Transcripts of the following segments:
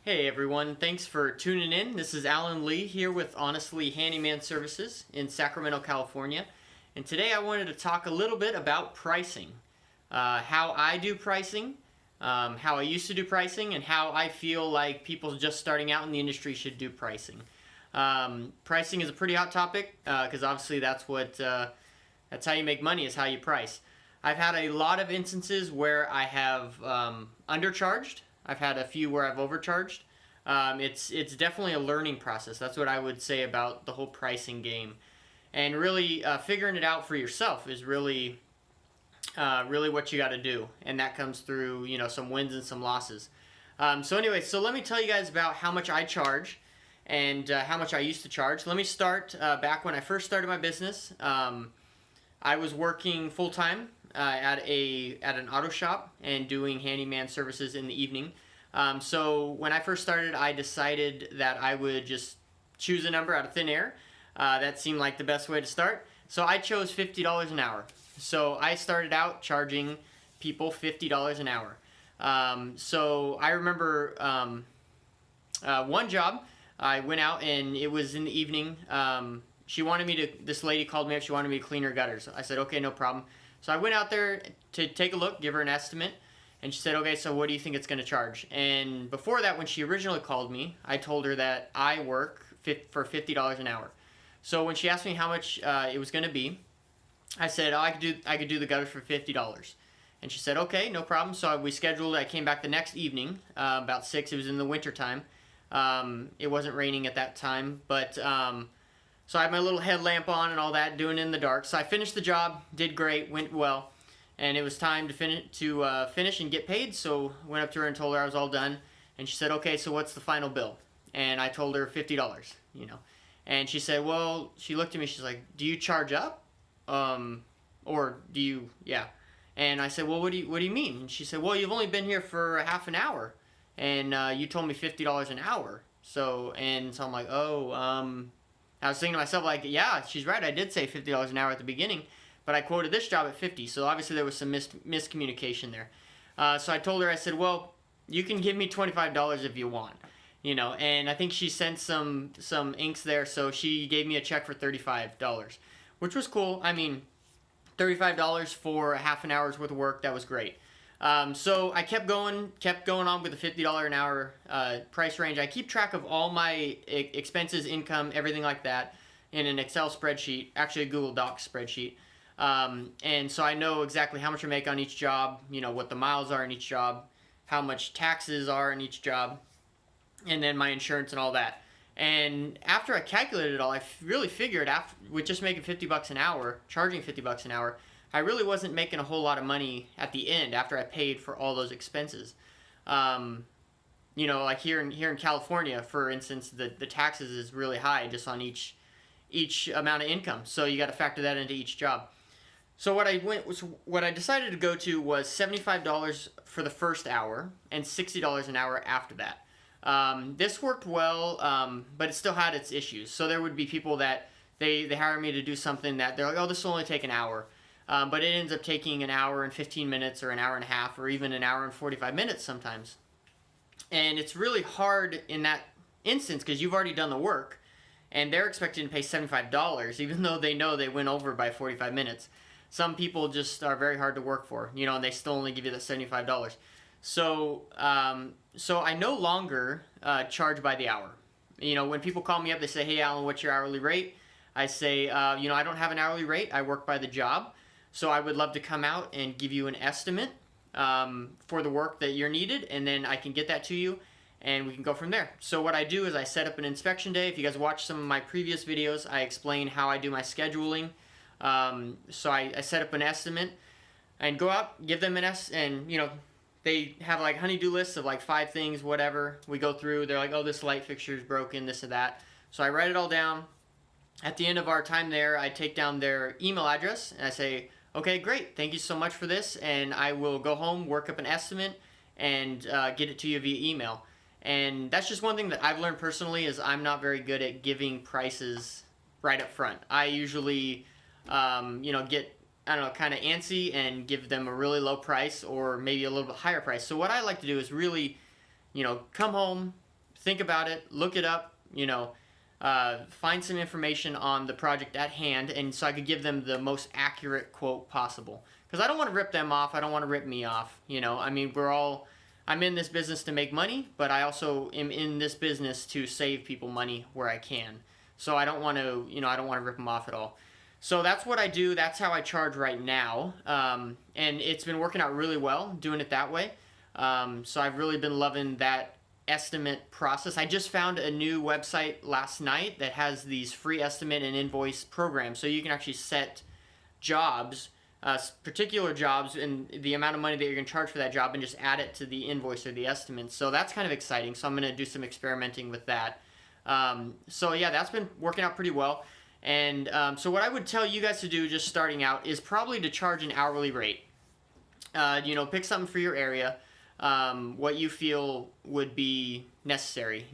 Hey everyone, thanks for tuning in. This is Alan Lee here with Honestly Handyman Services in Sacramento, California. And today I wanted to talk a little bit about pricing. How I do pricing, how I used to do pricing, and how I feel like people just starting out in the industry should do pricing. Pricing is a pretty hot topic because obviously that's how you make money, is how you price. I've had a lot of instances where I have undercharged. I've had a few where I've overcharged. It's definitely a learning process. That's what I would say about the whole pricing game, and really figuring it out for yourself is really what you got to do, and that comes through some wins and some losses. So let me tell you guys about how much I charge and how much I used to charge. Let me start back when I first started my business. I was working full time at an auto shop and doing handyman services in the evening. So when I first started, I decided that I would just choose a number out of thin air. That seemed like the best way to start. So I chose $50 an hour. So I started out charging people $50 an hour. So I remember one job, I went out and it was in the evening. This lady called me up, she wanted me to clean her gutters. I said, okay, no problem. So I went out there to take a look, give her an estimate, and she said, okay, so what do you think it's going to charge? And before that, when she originally called me, I told her that I work for $50 an hour. So when she asked me how much it was going to be, I said, oh, I could do the gutters for $50. And she said, okay, no problem. So we scheduled, I came back the next evening, about 6, it was in the winter time. It wasn't raining at that time, but so I had my little headlamp on and all that, doing it in the dark. So I finished the job, did great, went well, and it was time to finish and get paid. So I went up to her and told her I was all done, and she said, "Okay, so what's the final bill?" And I told her $50, And she said, "Well," she looked at me, she's like, "Do you charge up, or do you?" Yeah. And I said, "Well, what do you mean?" And she said, "Well, you've only been here for a half an hour, and you told me $50 an hour." So I'm like, "Oh, I was thinking to myself, like, yeah, she's right. I did say $50 an hour at the beginning, but I quoted this job at 50. So obviously there was some miscommunication there. So I told her, I said, well, you can give me $25 if you want, And I think she sent some inks there, so she gave me a check for $35, which was cool. I mean, $35 for a half an hour's worth of work, that was great. So I kept going on with the $50 an hour price range. I keep track of all my expenses, income, everything like that in an Excel spreadsheet, actually a Google Docs spreadsheet. And so I know exactly how much I make on each job, what the miles are in each job, how much taxes are in each job, and then my insurance and all that. And after I calculated it all, I really figured with just making $50 an hour, charging $50 an hour, I really wasn't making a whole lot of money at the end after I paid for all those expenses. Like here in California, for instance, the taxes is really high just on each amount of income. So you got to factor that into each job. So what I decided to go to was $75 for the first hour and $60 an hour after that. This worked well, but it still had its issues. So there would be people that they hire me to do something that they're like, oh, this will only take an hour. But it ends up taking an hour and 15 minutes or an hour and a half or even an hour and 45 minutes sometimes. And it's really hard in that instance because you've already done the work and they're expecting to pay $75 even though they know they went over by 45 minutes. Some people just are very hard to work for, and they still only give you the $75. So I no longer charge by the hour. When people call me up, they say, hey, Alan, what's your hourly rate? I say, I don't have an hourly rate. I work by the job. So I would love to come out and give you an estimate for the work that you're needed, and then I can get that to you, and we can go from there. So what I do is I set up an inspection day. If you guys watch some of my previous videos, I explain how I do my scheduling. So I set up an estimate and go out, give them an and they have like honey-do lists of like 5 things, whatever. We go through, they're like, oh, this light fixture is broken, this or that. So I write it all down. At the end of our time there, I take down their email address and I say, okay, great, thank you so much for this, and I will go home, work up an estimate, and get it to you via email. And that's just one thing that I've learned personally is I'm not very good at giving prices right up front. I usually, get, kind of antsy and give them a really low price or maybe a little bit higher price. So what I like to do is really, come home, think about it, look it up, find some information on the project at hand, and so I could give them the most accurate quote possible. Because I don't want to rip them off. I don't want to rip me off. I mean, I'm in this business to make money, but I also am in this business to save people money where I can. So I don't want to, I don't want to rip them off at all. So that's what I do. That's how I charge right now. And it's been working out really well doing it that way. So I've really been loving that estimate process. I just found a new website last night that has these free estimate and invoice programs. So you can actually set jobs, particular jobs, and the amount of money that you're going to charge for that job, and just add it to the invoice or the estimate. So that's kind of exciting. So I'm going to do some experimenting with that. So yeah, that's been working out pretty well. And so what I would tell you guys to do just starting out is probably to charge an hourly rate. Pick something for your area, what you feel would be necessary.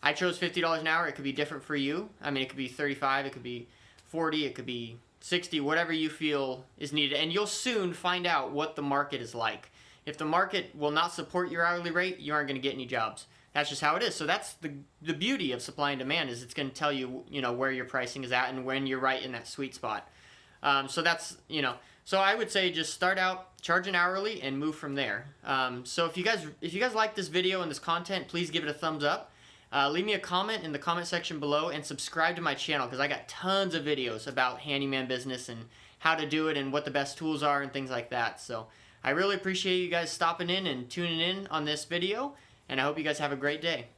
I chose $50 an hour. It could be different for you. I mean, it could be 35, it could be 40, it could be 60, whatever you feel is needed. And you'll soon find out what the market is like. If the market will not support your hourly rate, you aren't going to get any jobs. That's just how it is. So that's the beauty of supply and demand, is it's going to tell you, where your pricing is at and when you're right in that sweet spot. So that's, so I would say just start out, charge an hourly, and move from there. So if you guys like this video and this content, please give it a thumbs up. Leave me a comment in the comment section below, and subscribe to my channel, because I got tons of videos about handyman business and how to do it and what the best tools are and things like that. So I really appreciate you guys stopping in and tuning in on this video, and I hope you guys have a great day.